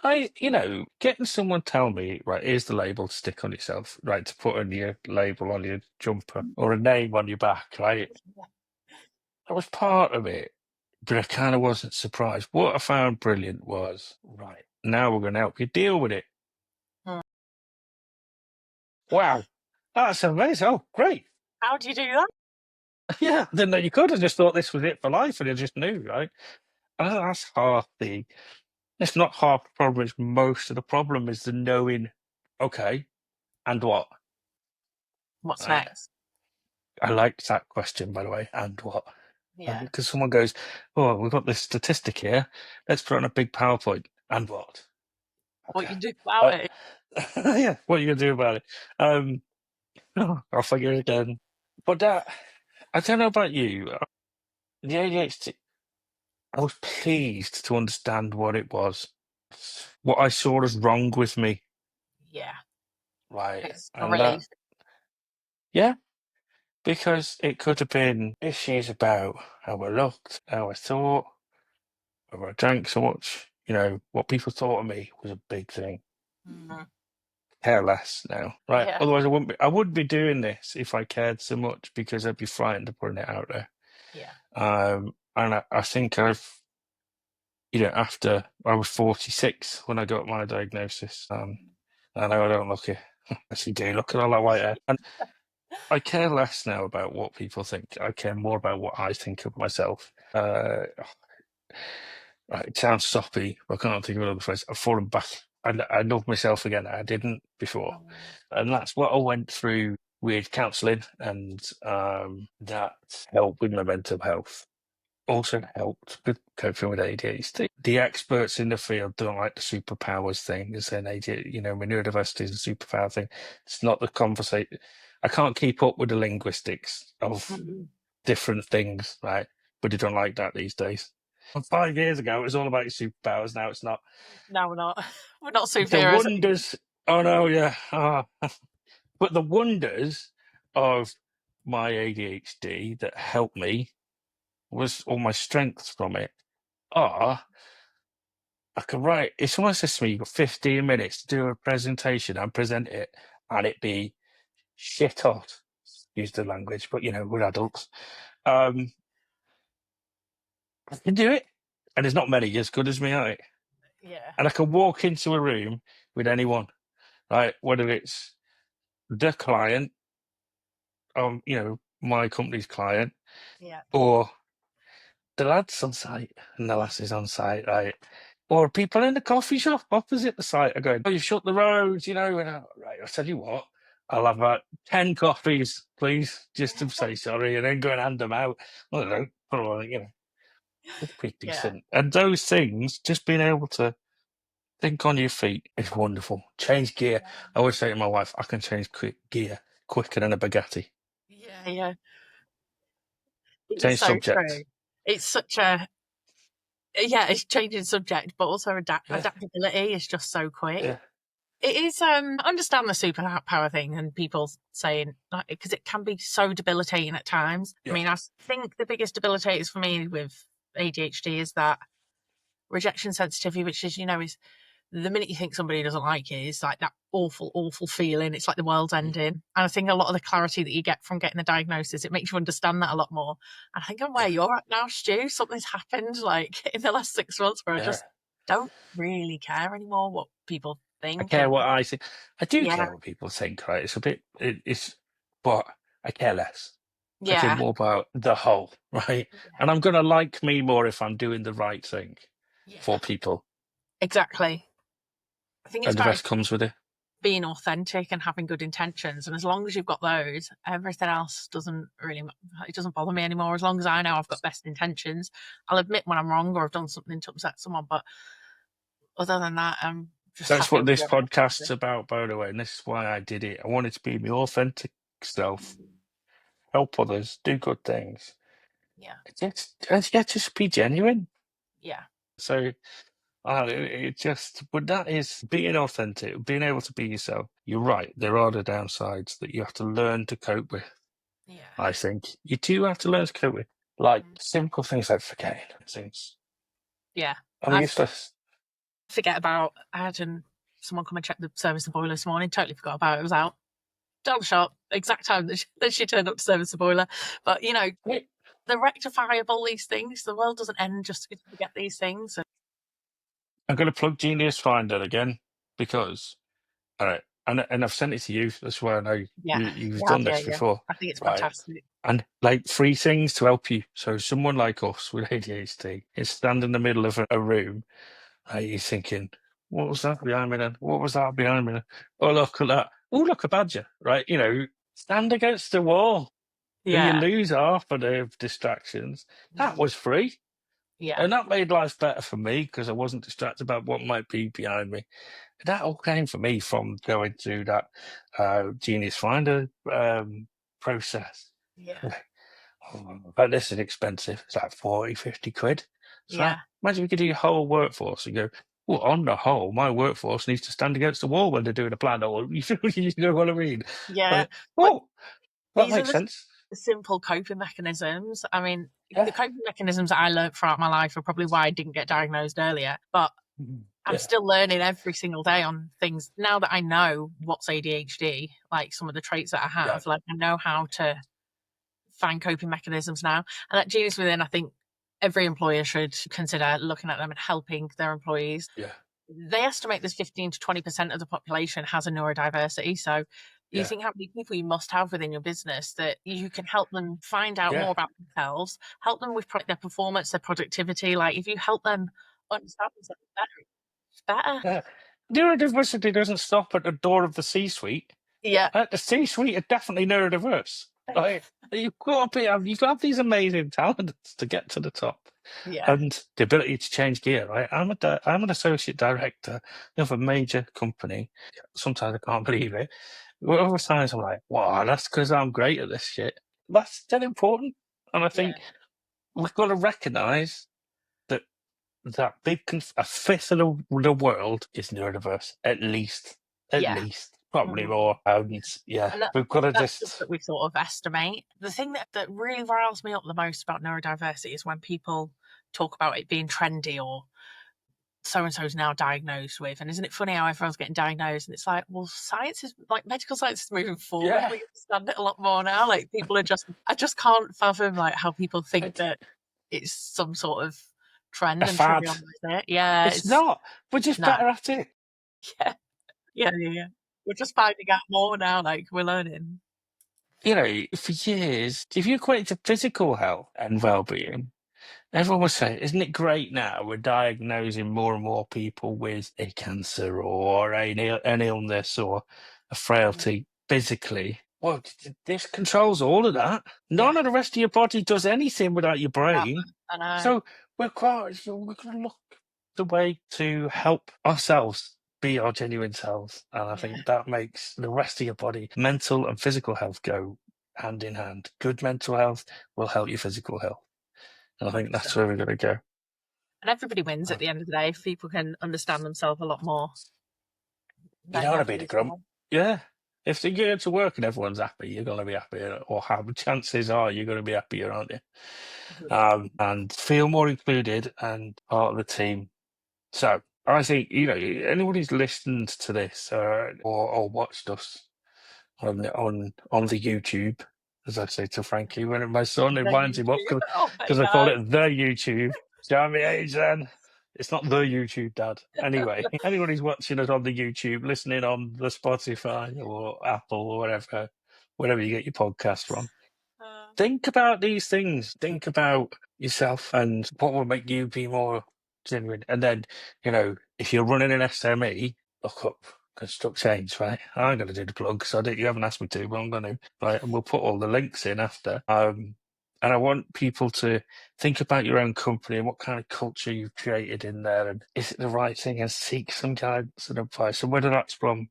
Getting someone tell me, right, here's the label to stick on yourself, right, to put on your label on your jumper or a name on your back, right? That was part of it, but I kind of wasn't surprised. What I found brilliant was, right, now we're going to help you deal with it. Mm. Wow, that's amazing. Oh, great. How do you do that? Yeah, I didn't know you could. I just thought this was it for life, and I just knew, right? And that's half the. It's not half the problem. It's most of the problem is the knowing. Okay, and what? What's Right. next? I liked that question, by the way. And what? Yeah. Because someone goes, "Oh, we've got this statistic here. Let's put it on a big PowerPoint." And what? What Okay. you do about Uh, it? yeah. What are you gonna do about it? I'll figure it again. But I don't know about you. The ADHD. I was pleased to understand what it was, what I saw as wrong with me, Yeah. right? It's a And relief. yeah, because it could have been issues about how I looked, how I thought, whether I drank so much, what people thought of me was a big thing. Mm. Care less now, right? Yeah. Otherwise, I wouldn't be doing this if I cared so much because I'd be frightened of putting it out there. Yeah. And I think after I was 46 when I got my diagnosis, I know I don't look it. Actually, do look at all that white hair. And I care less now about what people think. I care more about what I think of myself. Right, it sounds soppy, but I can't think of another phrase. I've fallen back. I love myself again. I didn't before. Mm. And that's what I went through with counselling, and that helped with my mental health. also helped with coping with ADHD. The experts in the field don't like the superpowers thing. They're saying ADHD, neurodiversity is a superpower thing. It's not the conversation. I can't keep up with the linguistics of Mhm. different things, right? But they don't like that these days. 5 years ago, it was all about your superpowers. Now it's not. No, we're not. We're not The superheroes. wonders. Oh no, yeah. But the wonders of my ADHD that helped me was all my strengths from it are I can write. If someone says to me, you've got 15 minutes to do a presentation and present it, and it be shit hot, use the language, but we're adults. I can do it. And there's not many as good as me, are it? Yeah, And I can walk into a room with anyone, right? Whether it's the client, my company's client, yeah, or the lads on site and the lasses on site, right? Or people in the coffee shop opposite the site are going, "Oh, you've shut the roads, and right, I'll tell you what, I'll have 10 coffees, please, just to say sorry, and then go and hand them out." I don't know, probably, it's pretty yeah, decent. And those things, just being able to think on your feet is wonderful. Change gear. I always say to my wife, I can change gear quicker than a Bugatti. yeah, yeah. It is Change so true. subject. It's such a yeah, it's changing subject, but also Yeah, adaptability is just so quick. yeah, It is. I understand the superpower thing and people saying like because it can be so debilitating at times. I yeah, mean, I think the biggest debilitators for me with ADHD is that rejection sensitivity, which is is the minute you think somebody doesn't like you, it's like that awful, awful feeling. It's like the world's ending. And I think a lot of the clarity that you get from getting the diagnosis, it makes you understand that a lot more. And I think I'm where yeah, you're at now, Stu. Something's happened like in the last 6 months where I yeah. just don't really care anymore what people I think. care And what I think. I do yeah, care what people think, right? It's a bit, but I care less. I care yeah, more about the whole, right? And I'm going to like me more if I'm doing the right thing yeah, for people, exactly. I think it's and the about rest comes with it. being authentic and having good intentions. And as long as you've got those, everything else doesn't really, it doesn't bother me anymore. As long as I know I've got best intentions, I'll admit when I'm wrong or I've done something to upset someone. But other than that, I'm just That's happy what with this what podcast's about, by the way, and this is why I did it. I wanted to be my authentic self, help others, do good things. yeah, Just be genuine. yeah, So but that is being authentic, being able to be yourself. You're right. There are the downsides that you have to learn to cope with. yeah, I think you do have to learn to cope with, like simple things like forgetting things. yeah. I'm I useless. forget about, I had someone come and check the service the boiler this morning, totally forgot about it. It was out down the shop, exact time that she turned up to service the boiler. But, Wait, they're rectifiable, these things. The world doesn't end just because we get these things. And I'm going to plug Genius Finder again because, all right, and I've sent it to you. That's why I know yeah, you've you have, done yeah, this yeah. before, I think it's right? fantastic. And like free things to help you. So someone like us with ADHD is stand in the middle of a room. You're thinking, what was that behind me then? What was that behind me then? Oh, look at that. Oh, look, a badger, right? Stand against the wall. And you Yeah, lose half of the distractions. That was free. yeah, And that made life better for me because I wasn't distracted about what might be behind me. That all came for me from going through that Genius Finder process. yeah, But this is expensive. It's like 40, 50 quid. So yeah, imagine we could do your whole workforce and go, well, on the whole, my workforce needs to stand against the wall when they're doing a plan. Or you know what I mean? yeah. Like, But oh, that these are makes the sense. simple coping mechanisms. I mean, the Yeah. coping mechanisms that I learned throughout my life are probably why I didn't get diagnosed earlier. But Mhm. I'm Yeah. still learning every single day on things now that I know what's ADHD, like some of the traits that I Yeah. have. Like I know how to find coping mechanisms now. And at Genius Within, I think every employer should consider looking at them and helping their employees. Yeah. They estimate there's 15 to 20% of the population has a neurodiversity. So you Yeah. think how many people you must have within your business that you can help them find out Yeah. more about themselves, help them with their performance, their productivity. Like if you help them understand themselves better, it's better. Yeah. Neurodiversity doesn't stop at the door of the C-suite. Yeah, The C-suite are definitely neurodiverse. Right? You've got to have these amazing talents to get to the top, Yeah. and the ability to change gear. Right? I'm an associate director of a major company. Sometimes I can't believe it. Other times I'm like, wow, that's because I'm great at this shit. That's dead important, and I Yeah. think we've got to recognise that a fifth of the world is neurodiverse, at least, Yeah. probably Mhm. more. Yeah, And we've got to that's stuff just. that we sort of estimate. The thing that really riles me up the most about neurodiversity is when people talk about it being trendy or so and so's now diagnosed with. And isn't it funny how everyone's getting diagnosed? And it's like, well, science is like medical science is moving forward. Yeah, We understand it a lot more now. Like people are I just can't fathom like how people think it, that it's some sort of a trend and fad. trivialize it. Yeah, It's not. We're just no, better at it. yeah, yeah. We're just finding out more now. Like we're learning. You know, for years, if you equate to physical health and well-being, everyone was saying, "Isn't it great now? We're diagnosing more and more people with a cancer or an illness or a frailty physically." Well, this controls all of that. Yeah, None of the rest of your body does anything without your no, brain. I know. So we're going to look the way to help ourselves be our genuine selves. And I Yeah, think that makes the rest of your body, mental and physical health, go hand in hand. Good mental health will help your physical health. And I think 100%. that's where we're going to go. And everybody wins Uh, at the end of the day if people can understand themselves a lot more. You Then don't want to be the everybody's grump. fine. Yeah. If you get to work and everyone's happy, you're going to be happy. Or how chances are you're going to be happier, aren't you? 100%. And feel more included and part of the team. So I think, anyone who's listened to this or watched us on the YouTube, as I say to Frankie, when my son The winds him up YouTube. Oh my because I call God. it the YouTube. Show me age then. It's not the YouTube, Dad. Anyway, anyone who's watching us on the YouTube, listening on the Spotify or Apple or wherever you get your podcast from, Uh, think about these things. Think about yourself and what will make you be more genuine. And then, if you're running an SME, look up Construct Change, right? I'm going to do the plug, so you haven't asked me to, but I'm going to, right? And we'll put all the links in after. And I want people to think about your own company and what kind of culture you've created in there, and is it the right thing, and seek some guidance and advice. And whether that's from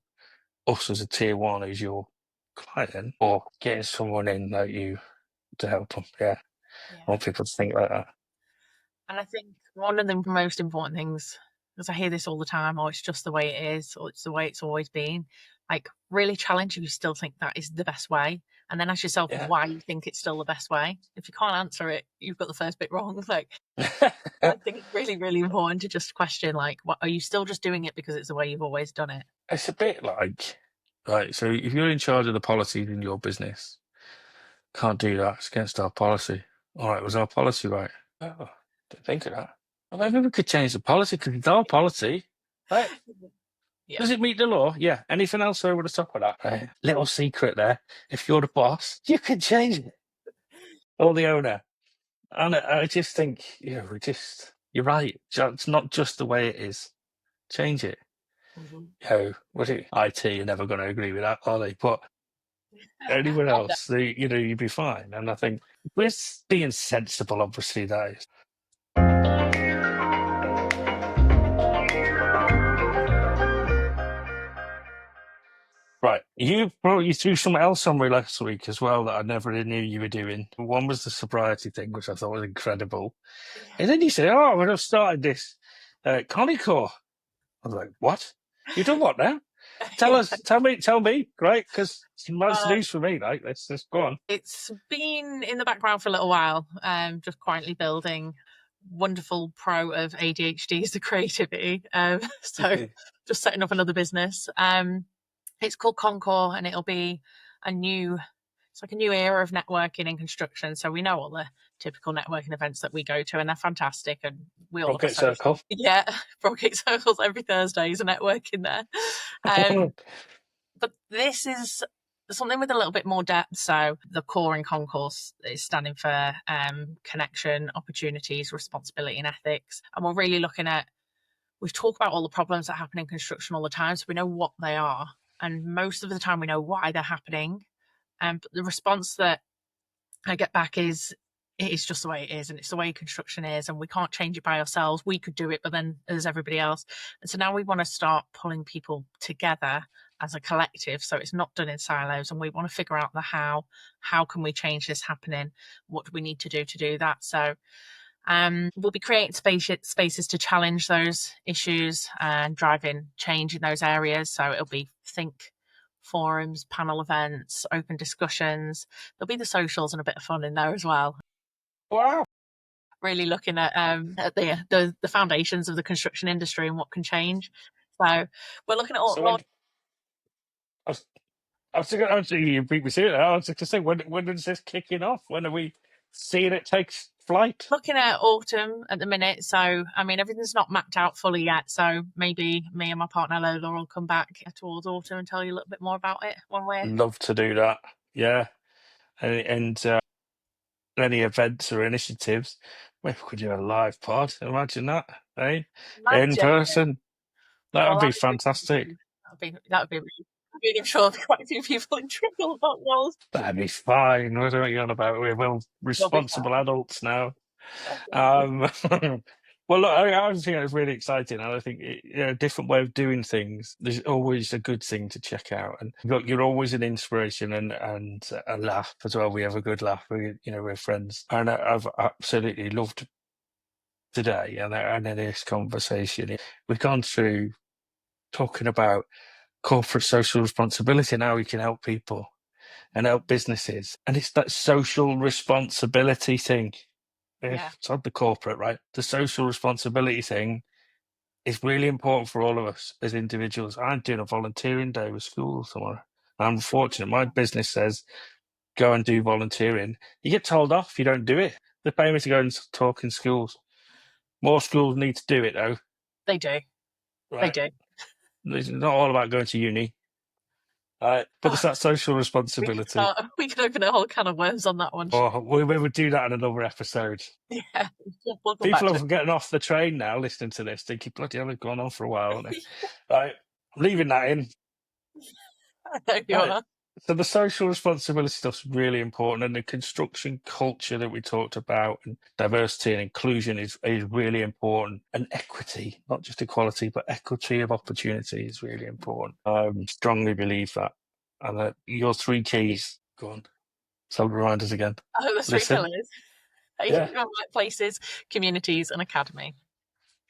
us as a tier one, who's your client, or getting someone in like you to help them. Yeah, I yeah. want people to think like that. And I think one of the most important things, because I hear this all the time, oh, it's just the way it is, or it's the way it's always been. Like, really challenge if you still think that is the best way. And then ask yourself Yeah. why you think it's still the best way. If you can't answer it, you've got the first bit wrong. Like, I think it's really, really important to just question, like, what are you still just doing it because it's the way you've always done it? It's a bit like, right, so if you're in charge of the policies in your business, can't do that. It's against our policy. All right, was our policy right? Oh, didn't think of that. Well, maybe we could change the policy because it's our policy. Right? Yeah. Does it meet the law? Yeah. Anything else over the top of that? Right. Little secret there. If you're the boss, you can change it. Or the owner. And I just think, you're right. It's not just the way it is. Change it. Mhm. Was it IT? You're never going to agree with that, are they? But anyone I know. else, you'd be fine. And I think we're being sensible, obviously, that is. Right. You brought you through something else on me last week as well that I never really knew you were doing. One was the sobriety thing, which I thought was incredible. Yeah. And then you said, "Oh, we've started this CONICORE." I was like, "What? You done what now? Tell Yeah. us, tell me, great? Because that's Uh, news for me. Like, let's go on." It's been in the background for a little while, just quietly building. Wonderful pro of ADHD is the creativity. So just setting up another business. It's called CONICORE, and it'll be it's like a new era of networking in construction. So we know all the typical networking events that we go to, and they're fantastic. And we all love a Rocket social. circle. Yeah, Broadgate Circles every Thursday is a networking there. Um, but this is something with a little bit more depth. So the core in concourse is standing for connection, opportunities, responsibility, and ethics. And we're really looking at, we've talked about all the problems that happen in construction all the time, so we know what they are. And most of the time we know why they're happening. But the response that I get back is it is just the way it is, and it's the way construction is, and we can't change it by ourselves. We could do it, but then there's everybody else. And so now we want to start pulling people together as a collective, so it's not done in silos, and we want to figure out the how can we change this happening, what do we need to do that. So we'll be creating spaces to challenge those issues and driving change in those areas. So it'll be think forums, panel events, open discussions. There'll be the socials and a bit of fun in there as well. Wow. Really looking at the foundations of the construction industry and what can change. So we're looking at So all I was, I was you beat me to it. I was going to say, when is this kicking off? When are we seeing it take flight? looking at autumn at the minute. So I mean, everything's not mapped out fully yet. So maybe me and my partner Lola will come back towards autumn and tell you a little bit more about it when we're Love to do that. Yeah, and any events or initiatives, maybe we could do a live pod. Imagine that, eh? In magic. person. That would Well, be fantastic. that would be really. I mean, I'm sure quite a few people in trouble about those. That'd be fine. What are you on about? We're well They'll be responsible fine. adults now. Definitely. Um, well, look, I was thinking it was really exciting, and I think a different way of doing things. There's always a good thing to check out, and look, you're always an inspiration and a laugh as well. We have a good laugh. We're friends, and I've absolutely loved today and in this conversation. We've gone through talking about corporate social responsibility and how we can help people and help businesses, and it's that social responsibility thing. Yeah. It's not the corporate, right? The social responsibility thing is really important for all of us as individuals. I'm doing a volunteering day with schools tomorrow. I'm fortunate. My business says go and do volunteering. You get told off if you don't do it. They pay me to go and talk in schools. More schools need to do it though, They do. They right? do. It's not all about going to uni, right? But it's Oh, that social we could responsibility. start. We could open a whole can of worms on that one. Or we would do that in another episode. Yeah, we'll come back People to are getting off the train now listening to this. They keep bloody hell, it's gone on for a while, haven't they? Right, I'm leaving that in. it. I know you Right. are. So the social responsibility stuff's really important, and the construction culture that we talked about, and diversity and inclusion is really important, and equity, not just equality, but equity of opportunity is really important. I strongly believe that. And your three keys, go on, so remind us again. Oh, the three Listen, pillars: yeah, workplaces, communities, and academy.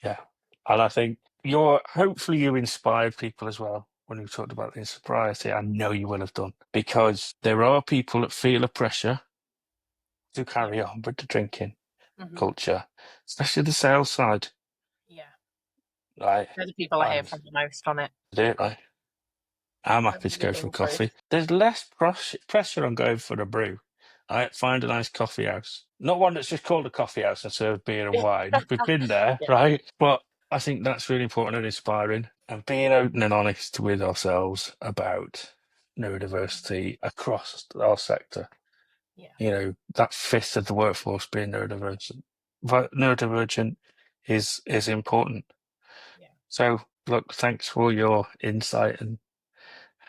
yeah. And I think hopefully you inspired people as well when you talked about the sobriety. I know you will have done, because there are people that feel a pressure to Yeah. carry on with the drinking Hmm. culture, especially the sales side. Yeah. Right. They're the people I hear And from the most on it. do it, right. I'm They're happy to the go for a living proof. coffee. There's less pressure on going for a brew. I find a nice coffee house. Not one that's just called a coffee house and serve beer and wine. We've been there, Yeah. right? But I think that's really important and inspiring. And being open and honest with ourselves about neurodiversity across our sector. Yeah. That fifth of the workforce being neurodivergent. Neurodivergent is important. Yeah. So, look, thanks for your insight and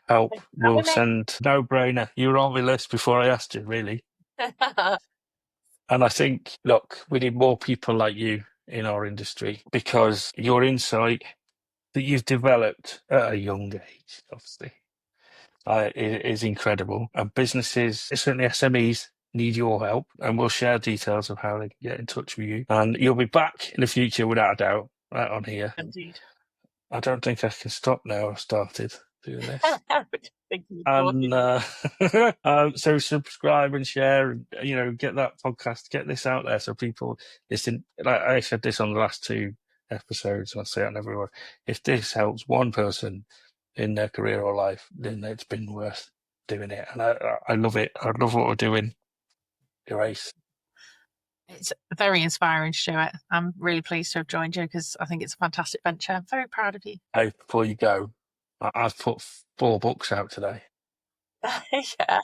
help. Thanks for We'll having me. send no brainer. You were on my list before I asked you, really. And I think, look, we need more people like you in our industry, because your insight that you've developed at a young age, obviously, is incredible. And businesses, certainly SMEs, need your help. And we'll share details of how they can get in touch with you. And you'll be back in the future without a doubt, right on here. Indeed. I don't think I can stop now. I've started doing this. Thank you. And so subscribe and share, and get that podcast, get this out there so people listen. Like I said this on the last two episodes, and I say it on everyone. If this helps one person in their career or life, then it's been worth doing it. And I love it. I love what we're doing. Grace. It's very inspiring, Stuart. I'm really pleased to have joined you because I think it's a fantastic venture. I'm very proud of you. Hey, before you go, I've put 4 books out today. Yeah.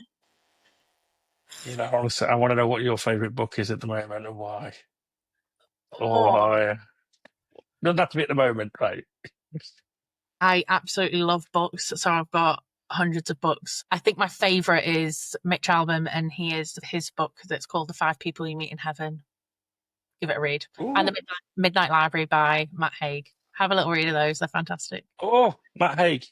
Honestly, I want to know what your favourite book is at the moment and why. Oh, Or doesn't have to be at the moment, right? I absolutely love books. So I've got hundreds of books. I think my favourite is Mitch Albom, and his book that's called The 5 People You Meet in Heaven. Give it a read. And Ooh. The Midnight Library by Matt Haig. Have a little read of those. They're fantastic. Oh, Matt Haig,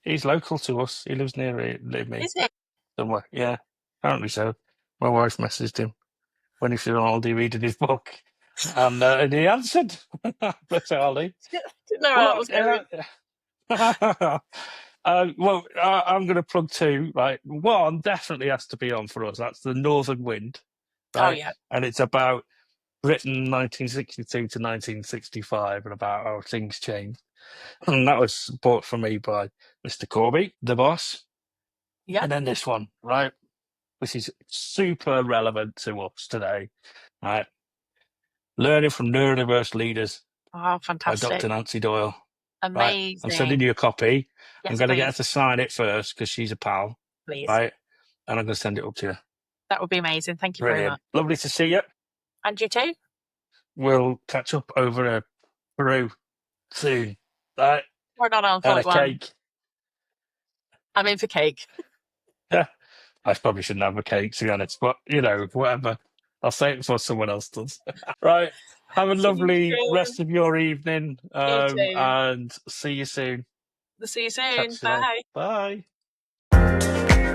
he's local to us. He lives near me Is it? somewhere. Yeah, apparently so. My wife messaged him when he was on holiday reading his book, and he answered. Bless Harley. Didn't know Well, how it was going. I'm going to plug two. Right, one definitely has to be on for us. That's The Northern Wind, Oh, right? yeah. And it's about Britain 1962 to 1965 and about how things changed. And that was bought for me by Mr. Corby, the boss. Yeah. And then this one, right, which is super relevant to us today, right? Learning from Neurodiverse Leaders Oh, by fantastic. Dr. Nancy Doyle. Right, Amazing. I'm sending you a copy. Yes, I'm going to get her please. to sign it first because she's a pal, Please. right? And I'm going to send it up to you. That would be amazing. Thank you very Brilliant. much. Lovely to see you. And you too. We'll catch up over a brew soon, right? We're not on And a one. cake. I'm in for cake. Yeah, I probably shouldn't have a cake, to be honest, but whatever. I'll say it before someone else does. Right. Have a See you lovely soon. rest of your evening, You too. and see you soon. See you soon. Catch you later. Bye. Bye.